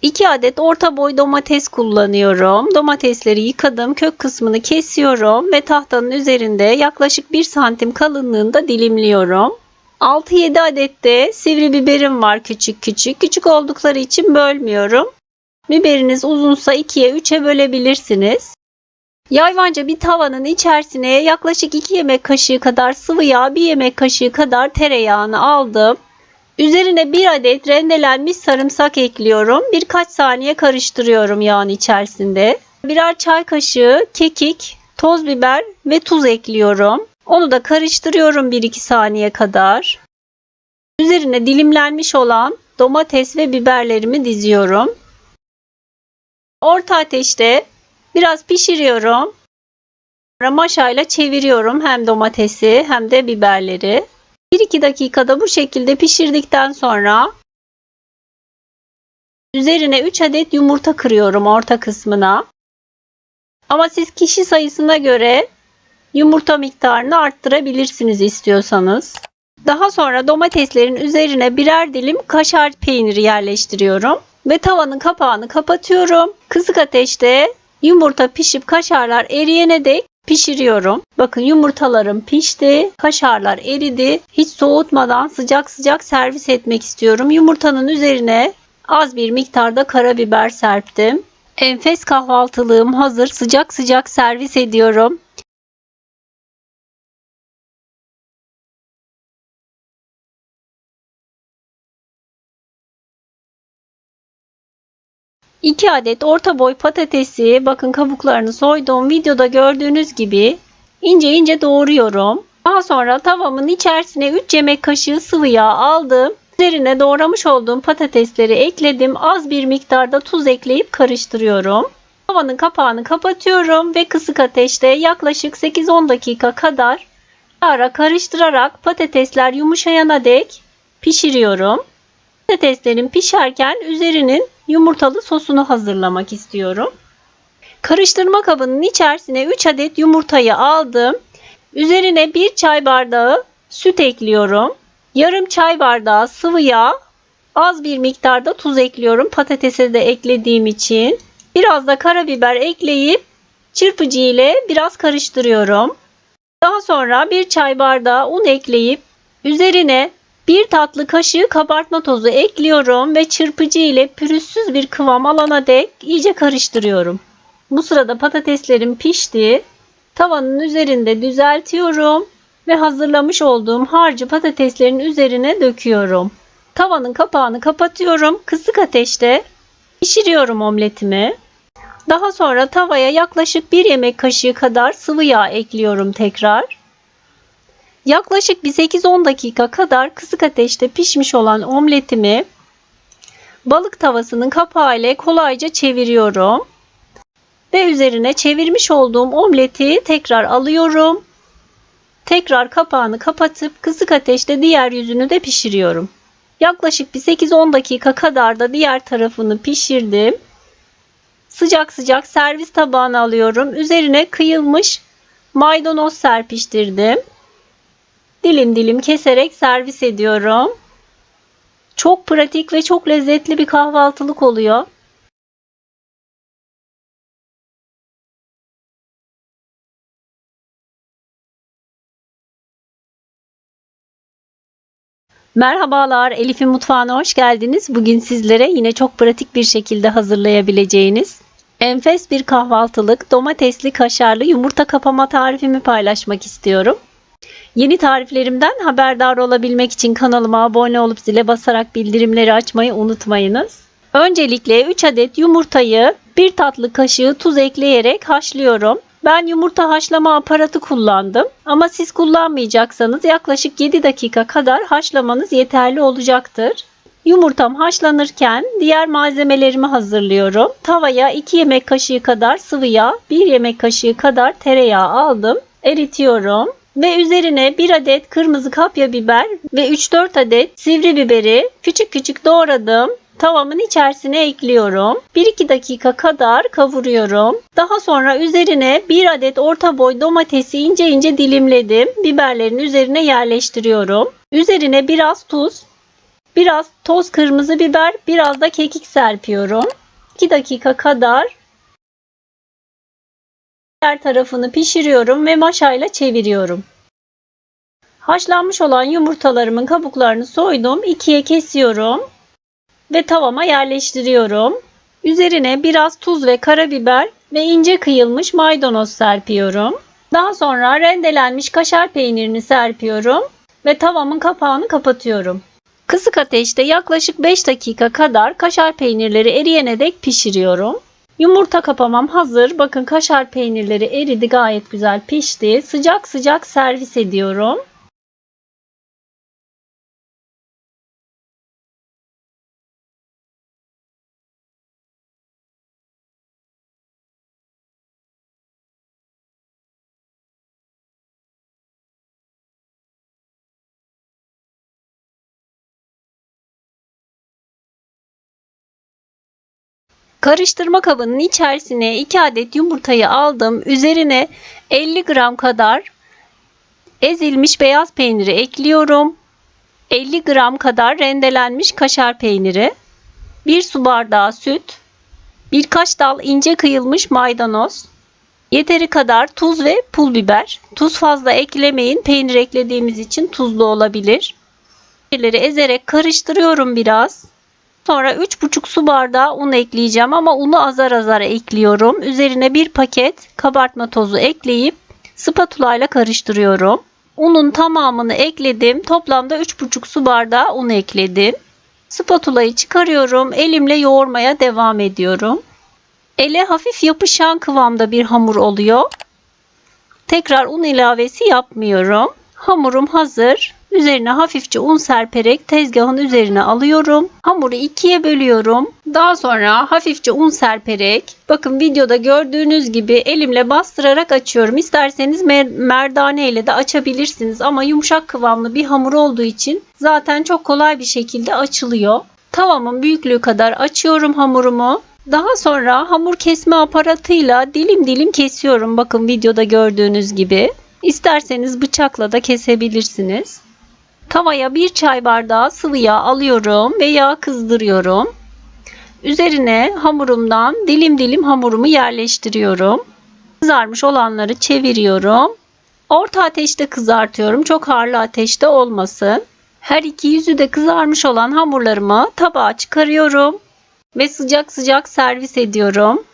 2 adet orta boy domates kullanıyorum. Domatesleri yıkadım, kök kısmını kesiyorum ve tahtanın üzerinde yaklaşık 1 santim kalınlığında dilimliyorum. 6-7 adet de sivri biberim var, küçük küçük. Küçük oldukları için bölmüyorum. Biberiniz uzunsa 2'ye 3'e bölebilirsiniz. Yayvanca bir tavanın içerisine yaklaşık 2 yemek kaşığı kadar sıvı yağ, 1 yemek kaşığı kadar tereyağını aldım. Üzerine 1 adet rendelenmiş sarımsak ekliyorum. Birkaç saniye karıştırıyorum yağın içerisinde. Birer çay kaşığı kekik, toz biber ve tuz ekliyorum. Onu da karıştırıyorum 1-2 saniye kadar. Üzerine dilimlenmiş olan domates ve biberlerimi diziyorum. Orta ateşte biraz pişiriyorum. Maşayla çeviriyorum hem domatesi hem de biberleri. 1-2 dakikada bu şekilde pişirdikten sonra üzerine 3 adet yumurta kırıyorum orta kısmına. Ama siz kişi sayısına göre yumurta miktarını arttırabilirsiniz istiyorsanız. Daha sonra domateslerin üzerine birer dilim kaşar peyniri yerleştiriyorum ve tavanın kapağını kapatıyorum. Kısık ateşte yumurta pişip kaşarlar eriyene dek pişiriyorum. Bakın yumurtalarım pişti, kaşarlar eridi. Hiç soğutmadan sıcak sıcak servis etmek istiyorum. Yumurtanın üzerine az bir miktarda karabiber serptim. Enfes kahvaltılığım hazır. Sıcak sıcak servis ediyorum. İki adet orta boy patatesi, bakın kabuklarını soydum. Videoda gördüğünüz gibi ince ince doğruyorum. Daha sonra tavamın içerisine 3 yemek kaşığı sıvı yağ aldım. Üzerine doğramış olduğum patatesleri ekledim. Az bir miktarda tuz ekleyip karıştırıyorum. Tavanın kapağını kapatıyorum ve kısık ateşte yaklaşık 8-10 dakika kadar ara karıştırarak patatesler yumuşayana dek pişiriyorum. Patateslerim pişerken üzerinin yumurtalı sosunu hazırlamak istiyorum. Karıştırma kabının içerisine 3 adet yumurtayı aldım. Üzerine 1 çay bardağı süt ekliyorum. Yarım çay bardağı sıvı yağ, az bir miktarda tuz ekliyorum patatese de eklediğim için. Biraz da karabiber ekleyip çırpıcı ile biraz karıştırıyorum. Daha sonra 1 çay bardağı un ekleyip üzerine 1 tatlı kaşığı kabartma tozu ekliyorum ve çırpıcı ile pürüzsüz bir kıvam alana dek iyice karıştırıyorum. Bu sırada patateslerim pişti. Tavanın üzerinde düzeltiyorum ve hazırlamış olduğum harcı patateslerin üzerine döküyorum. Tavanın kapağını kapatıyorum. Kısık ateşte pişiriyorum omletimi. Daha sonra tavaya yaklaşık 1 yemek kaşığı kadar sıvı yağ ekliyorum tekrar. Yaklaşık bir 8-10 dakika kadar kısık ateşte pişmiş olan omletimi balık tavasının kapağı ile kolayca çeviriyorum. Ve üzerine çevirmiş olduğum omleti tekrar alıyorum. Tekrar kapağını kapatıp kısık ateşte diğer yüzünü de pişiriyorum. Yaklaşık bir 8-10 dakika kadar da diğer tarafını pişirdim. Sıcak sıcak servis tabağına alıyorum. Üzerine kıyılmış maydanoz serpiştirdim. Dilim dilim keserek servis ediyorum. Çok pratik ve çok lezzetli bir kahvaltılık oluyor. Merhabalar, Elif'in mutfağına hoş geldiniz. Bugün sizlere yine çok pratik bir şekilde hazırlayabileceğiniz enfes bir kahvaltılık domatesli kaşarlı yumurta kapama tarifimi paylaşmak istiyorum. Yeni tariflerimden haberdar olabilmek için kanalıma abone olup zile basarak bildirimleri açmayı unutmayınız. Öncelikle 3 adet yumurtayı 1 tatlı kaşığı tuz ekleyerek haşlıyorum. Ben yumurta haşlama aparatı kullandım ama siz kullanmayacaksanız yaklaşık 7 dakika kadar haşlamanız yeterli olacaktır. Yumurtam haşlanırken diğer malzemelerimi hazırlıyorum. Tavaya 2 yemek kaşığı kadar sıvı yağ, 1 yemek kaşığı kadar tereyağı aldım. Eritiyorum. Ve üzerine 1 adet kırmızı kapya biber ve 3-4 adet sivri biberi küçük küçük doğradım. Tavamın içerisine ekliyorum. 1-2 dakika kadar kavuruyorum. Daha sonra üzerine 1 adet orta boy domatesi ince ince dilimledim. Biberlerin üzerine yerleştiriyorum. Üzerine biraz tuz, Biraz toz kırmızı biber, biraz da kekik serpiyorum. 2 dakika kadar diğer tarafını pişiriyorum ve maşayla çeviriyorum. Haşlanmış olan yumurtalarımın kabuklarını soydum. 2'ye kesiyorum ve tavama yerleştiriyorum. Üzerine biraz tuz ve karabiber ve ince kıyılmış maydanoz serpiyorum. Daha sonra rendelenmiş kaşar peynirini serpiyorum ve tavamın kapağını kapatıyorum. Kısık ateşte yaklaşık 5 dakika kadar kaşar peynirleri eriyene dek pişiriyorum. Yumurta kapamam hazır. Bakın kaşar peynirleri eridi, gayet güzel pişti. Sıcak sıcak servis ediyorum. Karıştırma kabının içerisine 2 adet yumurtayı aldım. Üzerine 50 gram kadar ezilmiş beyaz peyniri ekliyorum. 50 gram kadar rendelenmiş kaşar peyniri, 1 su bardağı süt, birkaç dal ince kıyılmış maydanoz, yeteri kadar tuz ve pul biber. Tuz fazla eklemeyin, peynir eklediğimiz için tuzlu olabilir. Peynirleri ezerek karıştırıyorum biraz. Sonra 3,5 su bardağı un ekleyeceğim ama unu azar azar ekliyorum. Üzerine 1 paket kabartma tozu ekleyip spatula ile karıştırıyorum. Unun tamamını ekledim. Toplamda 3,5 su bardağı un ekledim. Spatulayı çıkarıyorum. Elimle yoğurmaya devam ediyorum. Ele hafif yapışan kıvamda bir hamur oluyor. Tekrar un ilavesi yapmıyorum. Hamurum hazır. Üzerine hafifçe un serperek tezgahın üzerine alıyorum. Hamuru ikiye bölüyorum. Daha sonra hafifçe un serperek, bakın videoda gördüğünüz gibi elimle bastırarak açıyorum. İsterseniz merdane ile de açabilirsiniz ama yumuşak kıvamlı bir hamur olduğu için zaten çok kolay bir şekilde açılıyor. Tavamın büyüklüğü kadar açıyorum hamurumu. Daha sonra hamur kesme aparatıyla dilim dilim kesiyorum. Bakın videoda gördüğünüz gibi. İsterseniz bıçakla da kesebilirsiniz. Tavaya 1 çay bardağı sıvı yağ alıyorum ve yağ kızdırıyorum. Üzerine hamurumdan dilim dilim hamurumu yerleştiriyorum. Kızarmış olanları çeviriyorum. Orta ateşte kızartıyorum. Çok harlı ateşte olmasın. Her iki yüzü de kızarmış olan hamurlarımı tabağa çıkarıyorum ve sıcak sıcak servis ediyorum.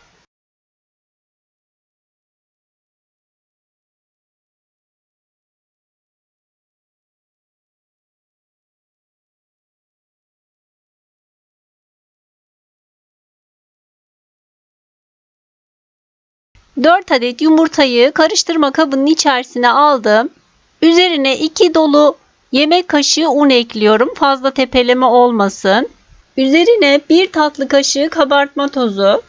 Dört adet yumurtayı karıştırma kabının içerisine aldım. Üzerine 2 dolu yemek kaşığı un ekliyorum. Fazla tepeleme olmasın. Üzerine 1 tatlı kaşığı kabartma tozu,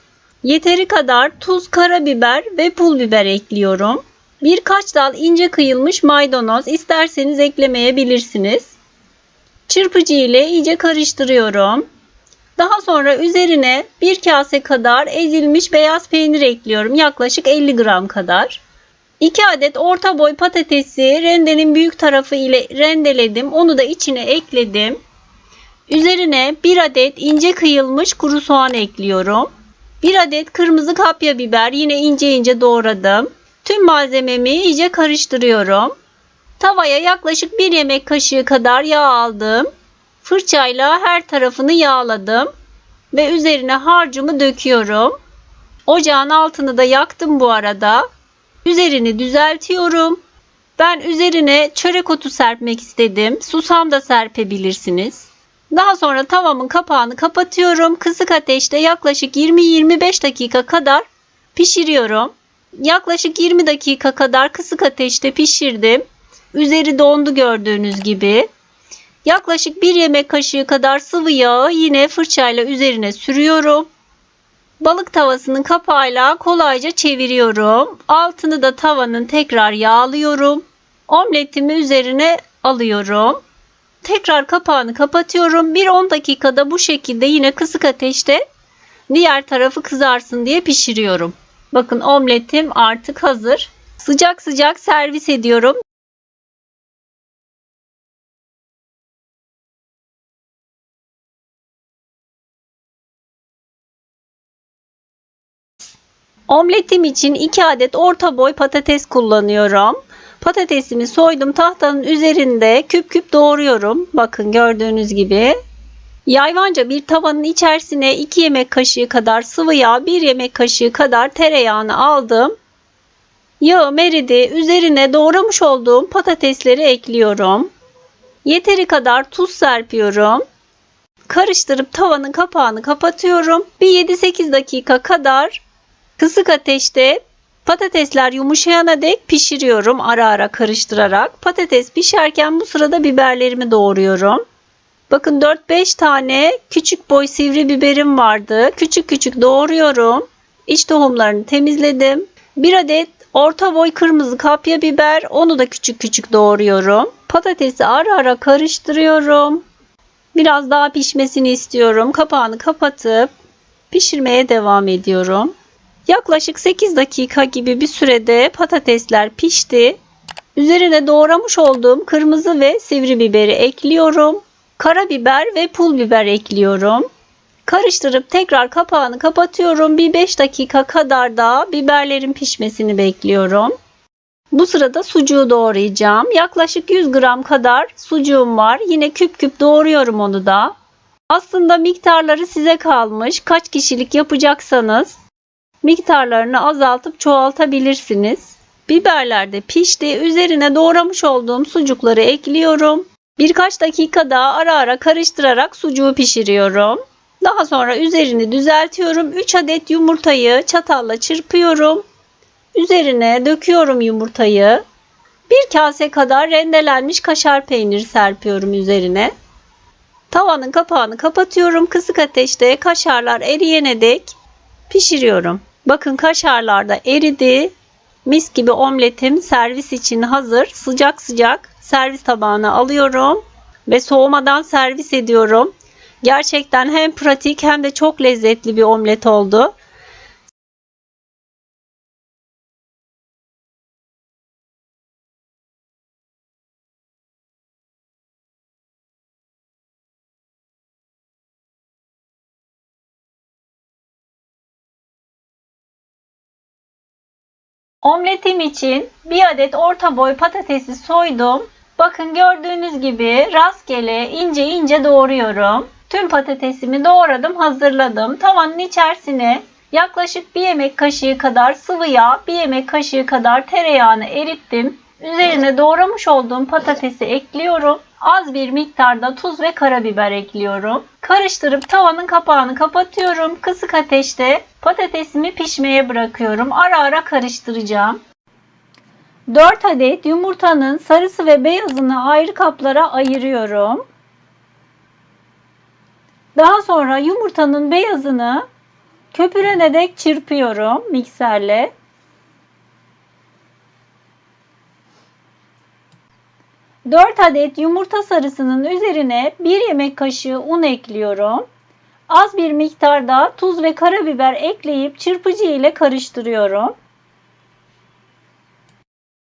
yeteri kadar tuz, karabiber ve pul biber ekliyorum. Birkaç dal ince kıyılmış maydanoz, isterseniz eklemeyebilirsiniz. Çırpıcı ile iyice karıştırıyorum. Daha sonra üzerine 1 kase kadar ezilmiş beyaz peynir ekliyorum. Yaklaşık 50 gram kadar. 2 adet orta boy patatesi rendenin büyük tarafı ile rendeledim. Onu da içine ekledim. Üzerine 1 adet ince kıyılmış kuru soğan ekliyorum. 1 adet kırmızı kapya biber yine ince ince doğradım. Tüm malzememi iyice karıştırıyorum. Tavaya yaklaşık 1 yemek kaşığı kadar yağ aldım. Fırçayla her tarafını yağladım ve üzerine harcımı döküyorum. Ocağın altını da yaktım bu arada. Üzerini düzeltiyorum. Ben üzerine çörek otu serpmek istedim. Susam da serpebilirsiniz. Daha sonra tavamın kapağını kapatıyorum. Kısık ateşte yaklaşık 20-25 dakika kadar pişiriyorum. Yaklaşık 20 dakika kadar kısık ateşte pişirdim. Üzeri dondu gördüğünüz gibi. Yaklaşık 1 yemek kaşığı kadar sıvı yağı yine fırçayla üzerine sürüyorum. Balık tavasının kapağıyla kolayca çeviriyorum. Altını da tavanın tekrar yağlıyorum. Omletimi üzerine alıyorum. Tekrar kapağını kapatıyorum. Bir 10 dakikada bu şekilde yine kısık ateşte diğer tarafı kızarsın diye pişiriyorum. Bakın omletim artık hazır. Sıcak sıcak servis ediyorum. Omletim için 2 adet orta boy patates kullanıyorum. Patatesimi soydum, tahtanın üzerinde küp küp doğruyorum. Bakın gördüğünüz gibi. Yayvanca bir tavanın içerisine 2 yemek kaşığı kadar sıvı yağ, 1 yemek kaşığı kadar tereyağını aldım. Yağım eridi. Üzerine doğramış olduğum patatesleri ekliyorum. Yeteri kadar tuz serpiyorum. Karıştırıp tavanın kapağını kapatıyorum. Bir 7-8 dakika kadar kısık ateşte patatesler yumuşayana dek pişiriyorum ara ara karıştırarak. Patates pişerken bu sırada biberlerimi doğruyorum. Bakın 4-5 tane küçük boy sivri biberim vardı. Küçük küçük doğruyorum. İç tohumlarını temizledim. 1 adet orta boy kırmızı kapya biber, onu da küçük küçük doğruyorum. Patatesi ara ara karıştırıyorum. Biraz daha pişmesini istiyorum. Kapağını kapatıp pişirmeye devam ediyorum. Yaklaşık 8 dakika gibi bir sürede patatesler pişti. Üzerine doğramış olduğum kırmızı ve sivri biberi ekliyorum. Karabiber ve pul biber ekliyorum. Karıştırıp tekrar kapağını kapatıyorum. Bir 5 dakika kadar da biberlerin pişmesini bekliyorum. Bu sırada sucuğu doğrayacağım. Yaklaşık 100 gram kadar sucuğum var. Yine küp küp doğruyorum onu da. Aslında miktarları size kalmış. Kaç kişilik yapacaksanız miktarlarını azaltıp çoğaltabilirsiniz. Biberler de pişti. Üzerine doğramış olduğum sucukları ekliyorum. Birkaç dakika daha ara ara karıştırarak sucuğu pişiriyorum. Daha sonra üzerini düzeltiyorum. 3 adet yumurtayı çatalla çırpıyorum. Üzerine döküyorum yumurtayı. Bir kase kadar rendelenmiş kaşar peyniri serpiyorum üzerine. Tavanın kapağını kapatıyorum. Kısık ateşte kaşarlar eriyene dek pişiriyorum. Bakın kaşarlar da eridi. Mis gibi omletim servis için hazır. Sıcak sıcak servis tabağına alıyorum ve soğumadan servis ediyorum. Gerçekten hem pratik hem de çok lezzetli bir omlet oldu. Omletim için 1 adet orta boy patatesi soydum. Bakın gördüğünüz gibi rastgele ince ince doğruyorum. Tüm patatesimi doğradım, hazırladım. Tavanın içerisine yaklaşık 1 yemek kaşığı kadar sıvı yağ, 1 yemek kaşığı kadar tereyağını erittim. Üzerine doğramış olduğum patatesi ekliyorum. Az bir miktarda tuz ve karabiber ekliyorum. Karıştırıp tavanın kapağını kapatıyorum. Kısık ateşte patatesimi pişmeye bırakıyorum. Ara ara karıştıracağım. 4 adet yumurtanın sarısı ve beyazını ayrı kaplara ayırıyorum. Daha sonra yumurtanın beyazını köpürene dek çırpıyorum mikserle. 4 adet yumurta sarısının üzerine 1 yemek kaşığı un ekliyorum. Az bir miktarda tuz ve karabiber ekleyip çırpıcı ile karıştırıyorum.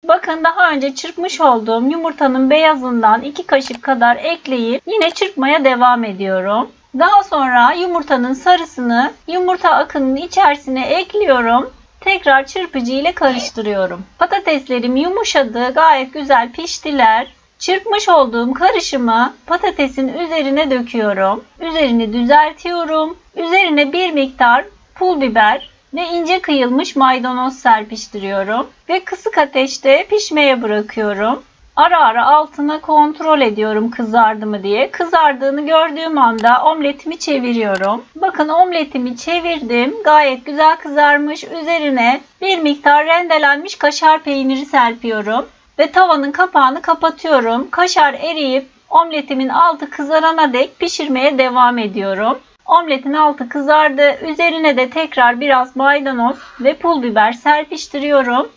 Bakın daha önce çırpmış olduğum yumurtanın beyazından 2 kaşık kadar ekleyip yine çırpmaya devam ediyorum. Daha sonra yumurtanın sarısını yumurta akının içerisine ekliyorum. Tekrar çırpıcı ile karıştırıyorum. Patateslerim yumuşadı, gayet güzel piştiler. Çırpmış olduğum karışımı patatesin üzerine döküyorum. Üzerini düzeltiyorum. Üzerine bir miktar pul biber ve ince kıyılmış maydanoz serpiştiriyorum. Ve kısık ateşte pişmeye bırakıyorum. Ara ara altına kontrol ediyorum kızardı mı diye. Kızardığını gördüğüm anda omletimi çeviriyorum. Bakın omletimi çevirdim. Gayet güzel kızarmış. Üzerine bir miktar rendelenmiş kaşar peyniri serpiyorum. Ve tavanın kapağını kapatıyorum. Kaşar eriyip omletimin altı kızarana dek pişirmeye devam ediyorum. Omletin altı kızardı. Üzerine de tekrar biraz maydanoz ve pul biber serpiştiriyorum.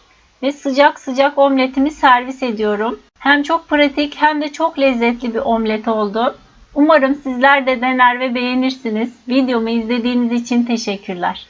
Ve sıcak sıcak omletimi servis ediyorum. Hem çok pratik hem de çok lezzetli bir omlet oldu. Umarım sizler de dener ve beğenirsiniz. Videomu izlediğiniz için teşekkürler.